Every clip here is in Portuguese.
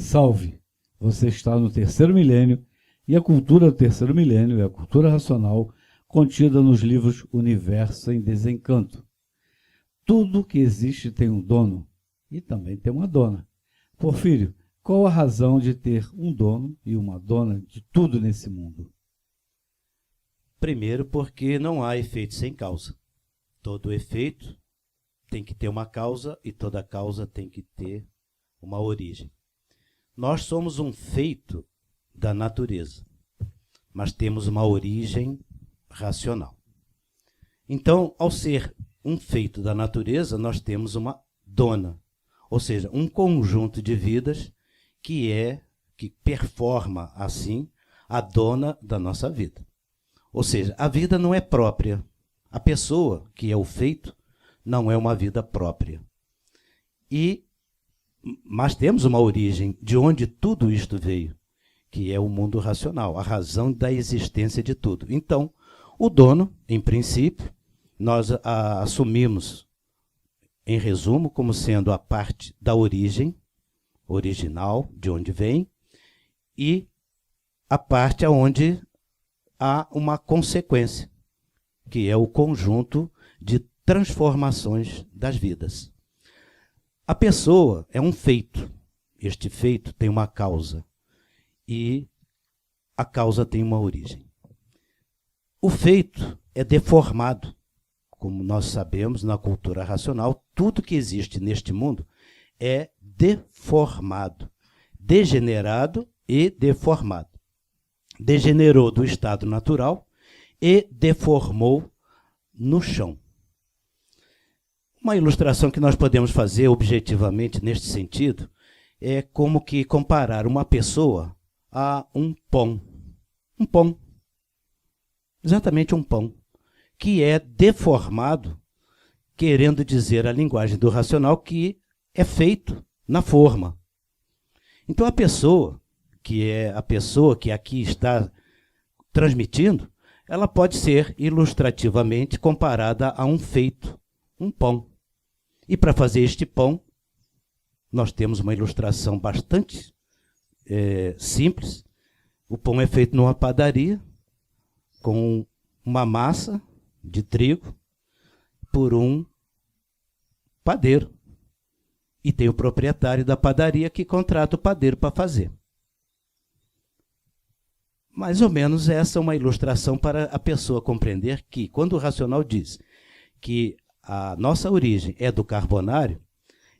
Salve! Você está no terceiro milênio e a cultura do terceiro milênio é a cultura racional contida nos livros Universo em Desencanto. Tudo que existe tem um dono e também tem uma dona. Porfírio, qual a razão de ter um dono e uma dona de tudo nesse mundo? Primeiro, porque não há efeito sem causa. Todo efeito tem que ter uma causa e toda causa tem que ter uma origem. Nós somos um feito da natureza, mas temos uma origem racional. Então, ao ser um feito da natureza, nós temos uma dona, ou seja, um conjunto de vidas que performa, assim, a dona da nossa vida. Ou seja, a vida não é própria. A pessoa, que é o feito, não é uma vida própria. Mas temos uma origem de onde tudo isto veio, que é o mundo racional, a razão da existência de tudo. Então, o dono, em princípio, nós assumimos, em resumo, como sendo a parte da origem, original, de onde vem, e a parte onde há uma consequência, que é o conjunto de transformações das vidas. A pessoa é um feito. Este feito tem uma causa e a causa tem uma origem. O feito é deformado. Como nós sabemos, na cultura racional, tudo que existe neste mundo é deformado, degenerado e deformado. Degenerou do estado natural e deformou no chão. Uma ilustração que nós podemos fazer objetivamente neste sentido é como que comparar uma pessoa a um pão. Um pão. Exatamente um pão. Que é deformado, querendo dizer a linguagem do racional que é feito na forma. Então a pessoa, que é a pessoa que aqui está transmitindo, ela pode ser ilustrativamente comparada a um feito, um pão. E para fazer este pão, nós temos uma ilustração bastante simples. O pão é feito numa padaria, com uma massa de trigo, por um padeiro. E tem o proprietário da padaria que contrata o padeiro para fazer. Mais ou menos essa é uma ilustração para a pessoa compreender que, quando o racional diz que a nossa origem é do carbonário,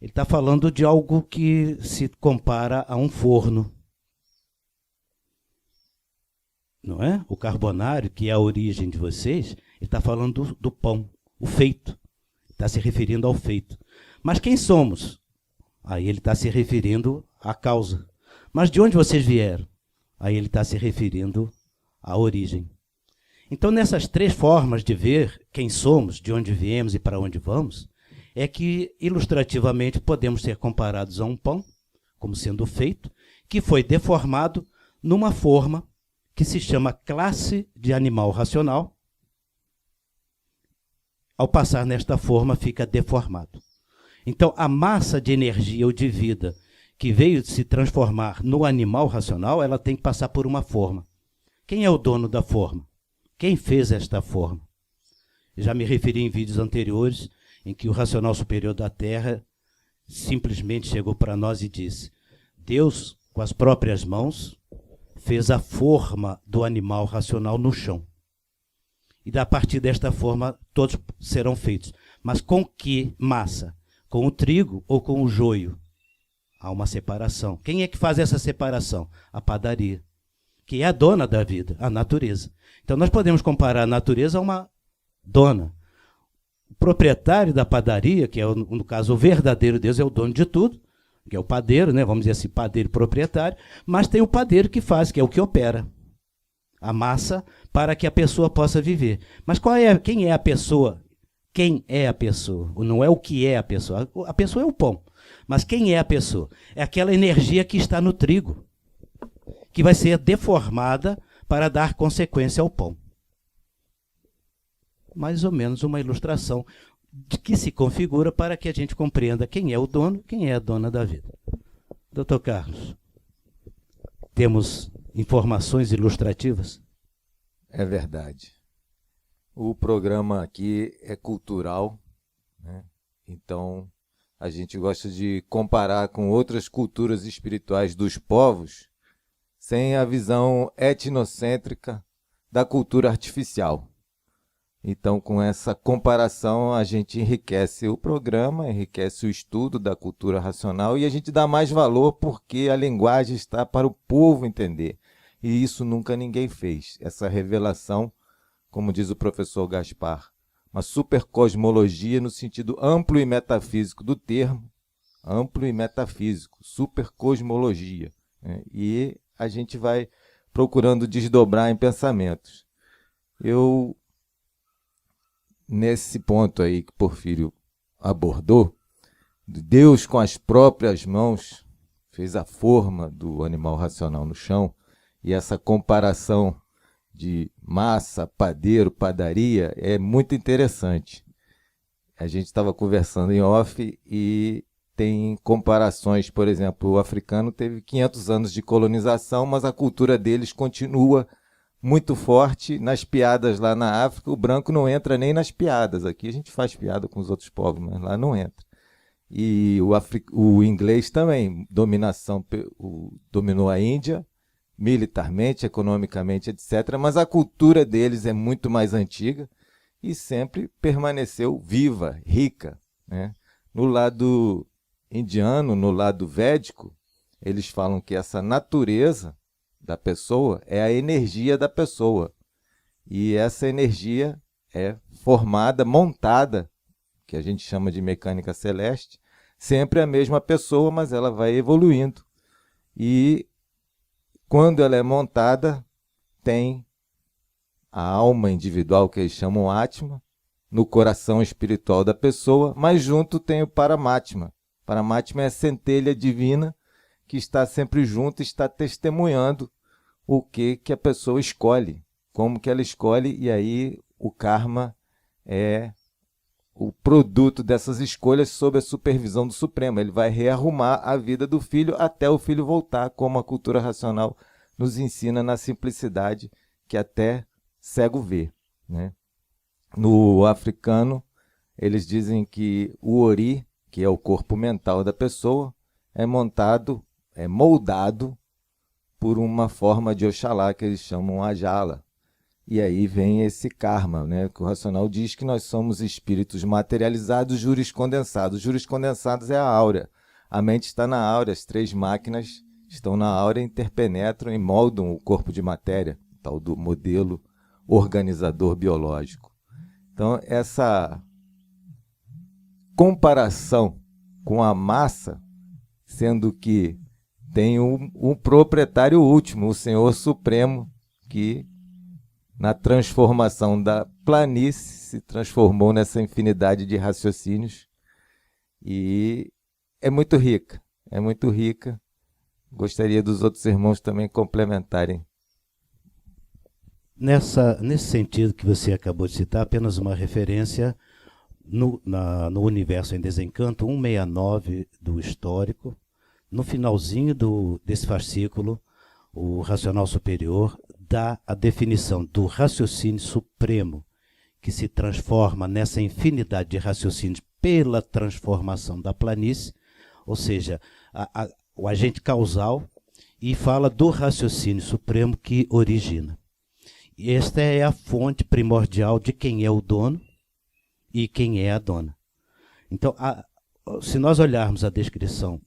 ele está falando de algo que se compara a um forno. Não é? O carbonário, que é a origem de vocês, ele está falando do pão, o feito. Está se referindo ao feito. Mas quem somos? Aí ele está se referindo à causa. Mas de onde vocês vieram? Aí ele está se referindo à origem. Então, nessas três formas de ver quem somos, de onde viemos e para onde vamos, é que, ilustrativamente, podemos ser comparados a um pão, como sendo feito, que foi deformado numa forma que se chama classe de animal racional. Ao passar nesta forma, fica deformado. Então, a massa de energia ou de vida que veio se transformar no animal racional, ela tem que passar por uma forma. Quem é o dono da forma? Quem fez esta forma? Já me referi em vídeos anteriores em que o racional superior da Terra simplesmente chegou para nós e disse: Deus, com as próprias mãos, fez a forma do animal racional no chão. E a partir desta forma, todos serão feitos. Mas com que massa? Com o trigo ou com o joio? Há uma separação. Quem é que faz essa separação? A padaria, que é a dona da vida, a natureza. Então, nós podemos comparar a natureza a uma dona. O proprietário da padaria, que é, no caso, o verdadeiro Deus, é o dono de tudo, que é o padeiro, né? Vamos dizer assim, padeiro proprietário, mas tem o padeiro que faz, que é o que opera a massa para que a pessoa possa viver. Mas quem é a pessoa? Quem é a pessoa? Não é o que é a pessoa. A pessoa é o pão. Mas quem é a pessoa? É aquela energia que está no trigo, que vai ser deformada para dar consequência ao pão. Mais ou menos uma ilustração de que se configura para que a gente compreenda quem é o dono, quem é a dona da vida. Dr. Carlos. temos informações ilustrativas? É verdade. O programa aqui é cultural, né? Então a gente gosta de comparar com outras culturas espirituais dos povos, sem a visão etnocêntrica da cultura artificial. Então, com essa comparação, a gente enriquece o programa, enriquece o estudo da cultura racional e a gente dá mais valor porque a linguagem está para o povo entender. E isso nunca ninguém fez. Essa revelação, como diz o professor Gaspar, uma supercosmologia no sentido amplo e metafísico do termo, amplo e metafísico, supercosmologia, né? E a gente vai procurando desdobrar em pensamentos. Nesse ponto aí que Porfírio abordou, Deus com as próprias mãos fez a forma do animal racional no chão, e essa comparação de massa, padeiro, padaria é muito interessante. A gente estava conversando em off e tem comparações, por exemplo, o africano teve 500 anos de colonização, mas a cultura deles continua muito forte. Nas piadas lá na África, o branco não entra nem nas piadas. Aqui a gente faz piada com os outros povos, mas lá não entra. E o inglês também, dominou a Índia, militarmente, economicamente, etc. Mas a cultura deles é muito mais antiga e sempre permaneceu viva, rica, né? No lado indiano, no lado védico, eles falam que essa natureza da pessoa é a energia da pessoa. E essa energia é formada, montada, que a gente chama de mecânica celeste, sempre a mesma pessoa, mas ela vai evoluindo. E quando ela é montada, tem a alma individual, que eles chamam Atma, no coração espiritual da pessoa, mas junto tem o Paramatma. Paramatma é a centelha divina que está sempre junto, está testemunhando o que a pessoa escolhe, como que ela escolhe, e aí o karma é o produto dessas escolhas sob a supervisão do Supremo. Ele vai rearrumar a vida do filho até o filho voltar, como a cultura racional nos ensina na simplicidade que até cego vê, né? No africano, eles dizem que o ori, que é o corpo mental da pessoa, é moldado por uma forma de Oxalá, que eles chamam Ajala. E aí vem esse karma, né? Que o racional diz que nós somos espíritos materializados, juriscondensados. Juriscondensados é a áurea. A mente está na áurea, as 3 máquinas estão na áurea, interpenetram e moldam o corpo de matéria, tal do modelo organizador biológico. Então, essa comparação com a massa, sendo que tem um proprietário último, o Senhor Supremo, que na transformação da planície se transformou nessa infinidade de raciocínios, e é muito rica, é muito rica. Gostaria dos outros irmãos também complementarem. Nesse sentido que você acabou de citar, apenas uma referência no Universo em Desencanto, 169 do histórico, no finalzinho desse fascículo, o Racional Superior dá a definição do raciocínio supremo, que se transforma nessa infinidade de raciocínios pela transformação da planície, ou seja, o agente causal, e fala do raciocínio supremo que origina. E esta é a fonte primordial de quem é o dono e quem é a dona. Então, se nós olharmos a descrição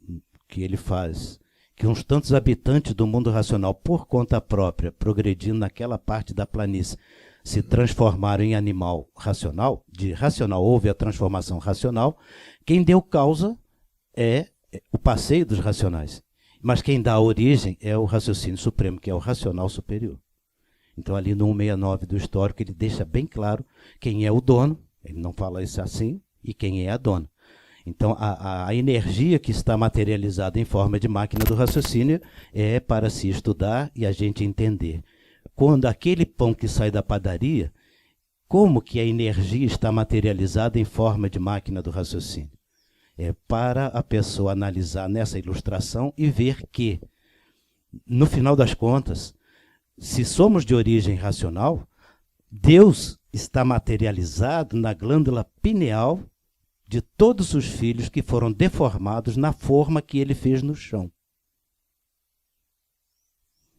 que ele faz, que uns tantos habitantes do mundo racional, por conta própria, progredindo naquela parte da planície, se transformaram em animal racional, de racional houve a transformação racional, quem deu causa é o passeio dos racionais. Mas quem dá a origem é o raciocínio supremo, que é o racional superior. Então, ali no 169 do histórico, ele deixa bem claro quem é o dono, ele não fala isso assim, e quem é a dona. Então, a energia que está materializada em forma de máquina do raciocínio é para se estudar e a gente entender. Quando aquele pão que sai da padaria, como que a energia está materializada em forma de máquina do raciocínio? É para a pessoa analisar nessa ilustração e ver que no final das contas, se somos de origem racional, Deus está materializado na glândula pineal de todos os filhos que foram deformados na forma que ele fez no chão.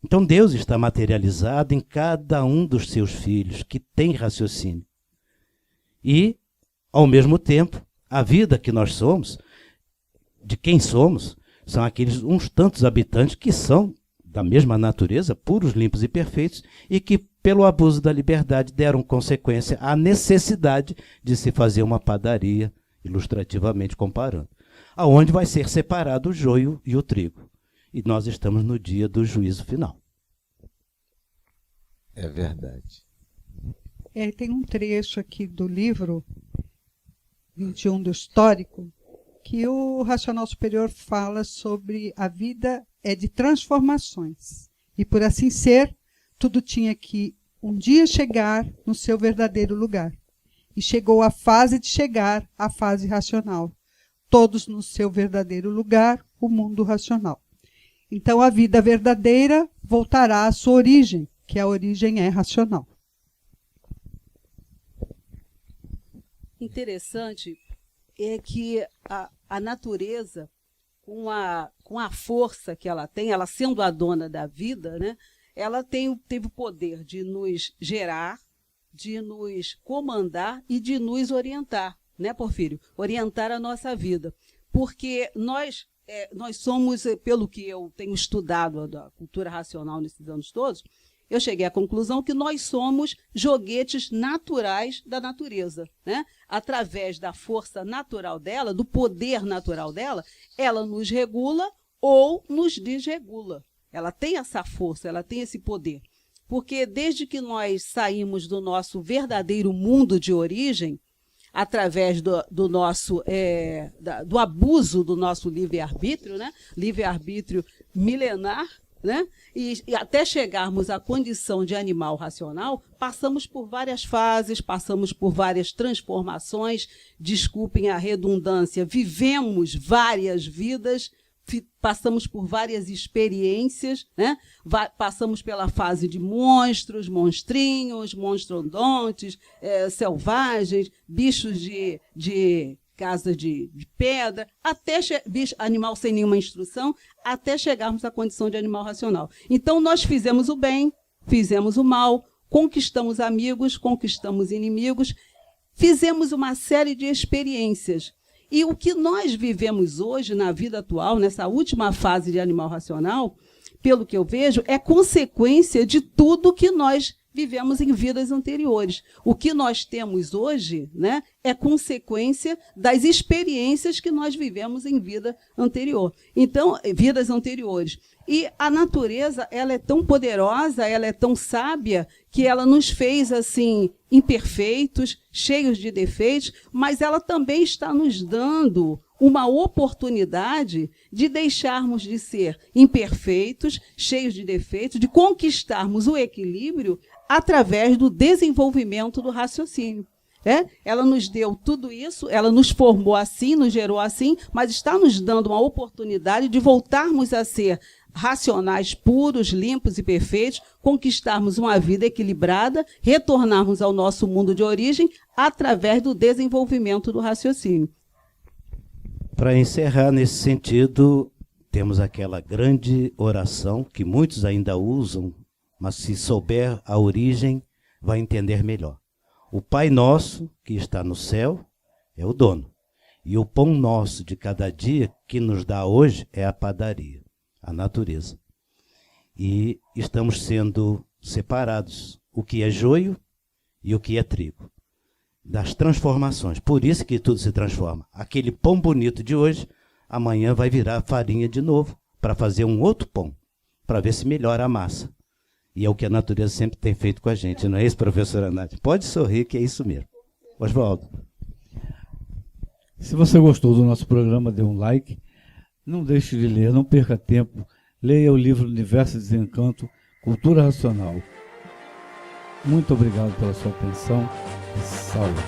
Então Deus está materializado em cada um dos seus filhos que tem raciocínio. E, ao mesmo tempo, a vida que nós somos, de quem somos, são aqueles uns tantos habitantes que são da mesma natureza, puros, limpos e perfeitos, e que, pelo abuso da liberdade, deram consequência à necessidade de se fazer uma padaria, ilustrativamente comparando, aonde vai ser separado o joio e o trigo. E nós estamos no dia do juízo final. É verdade. Tem um trecho aqui do livro 21 do Histórico, que o Racional Superior fala sobre a vida de transformações. E por assim ser, tudo tinha que um dia chegar no seu verdadeiro lugar. E chegou a fase de chegar à fase racional. Todos no seu verdadeiro lugar, o mundo racional. Então a vida verdadeira voltará à sua origem, que a origem é racional. Interessante é que a natureza, com a força que ela tem, ela sendo a dona da vida, né, ela teve o poder de nos gerar, de nos comandar e de nos orientar, né, Porfírio? Orientar a nossa vida. Porque nós somos, pelo que eu tenho estudado da cultura racional nesses anos todos, eu cheguei à conclusão que nós somos joguetes naturais da natureza, né? Através da força natural dela, do poder natural dela, ela nos regula ou nos desregula. Ela tem essa força, ela tem esse poder. Porque desde que nós saímos do nosso verdadeiro mundo de origem, através do abuso do nosso livre-arbítrio, né? Livre-arbítrio milenar, né? E até chegarmos à condição de animal racional, passamos por várias fases, passamos por várias transformações, desculpem a redundância, vivemos várias vidas, passamos por várias experiências, né? Passamos pela fase de monstros, monstrinhos, monstrodontes, selvagens, bichos de casa de pedra, até animal sem nenhuma instrução, até chegarmos à condição de animal racional. Então, nós fizemos o bem, fizemos o mal, conquistamos amigos, conquistamos inimigos, fizemos uma série de experiências. E o que nós vivemos hoje, na vida atual, nessa última fase de animal racional, pelo que eu vejo, é consequência de tudo que nós vivemos em vidas anteriores. O que nós temos hoje, né, é consequência das experiências que nós vivemos em vida anterior. Então, vidas anteriores. E a natureza, ela é tão poderosa, ela é tão sábia, que ela nos fez assim imperfeitos, cheios de defeitos, mas ela também está nos dando uma oportunidade de deixarmos de ser imperfeitos, cheios de defeitos, de conquistarmos o equilíbrio através do desenvolvimento do raciocínio. Ela nos deu tudo isso, ela nos formou assim, nos gerou assim, mas está nos dando uma oportunidade de voltarmos a ser racionais, puros, limpos e perfeitos, conquistarmos uma vida equilibrada, retornarmos ao nosso mundo de origem através do desenvolvimento do raciocínio. Para encerrar nesse sentido, temos aquela grande oração que muitos ainda usam, mas se souber a origem, vai entender melhor. O Pai Nosso, que está no céu, é o dono. E o pão nosso de cada dia que nos dá hoje é a padaria, a natureza. E estamos sendo separados, o que é joio e o que é trigo, das transformações. Por isso que tudo se transforma. Aquele pão bonito de hoje, amanhã vai virar farinha de novo, para fazer um outro pão, para ver se melhora a massa. E é o que a natureza sempre tem feito com a gente, não é isso, professora Nath? Pode sorrir, que é isso mesmo. Oswaldo. Se você gostou do nosso programa, dê um like. Não deixe de ler, não perca tempo. Leia o livro Universo e Desencanto, Cultura Racional. Muito obrigado pela sua atenção e salve.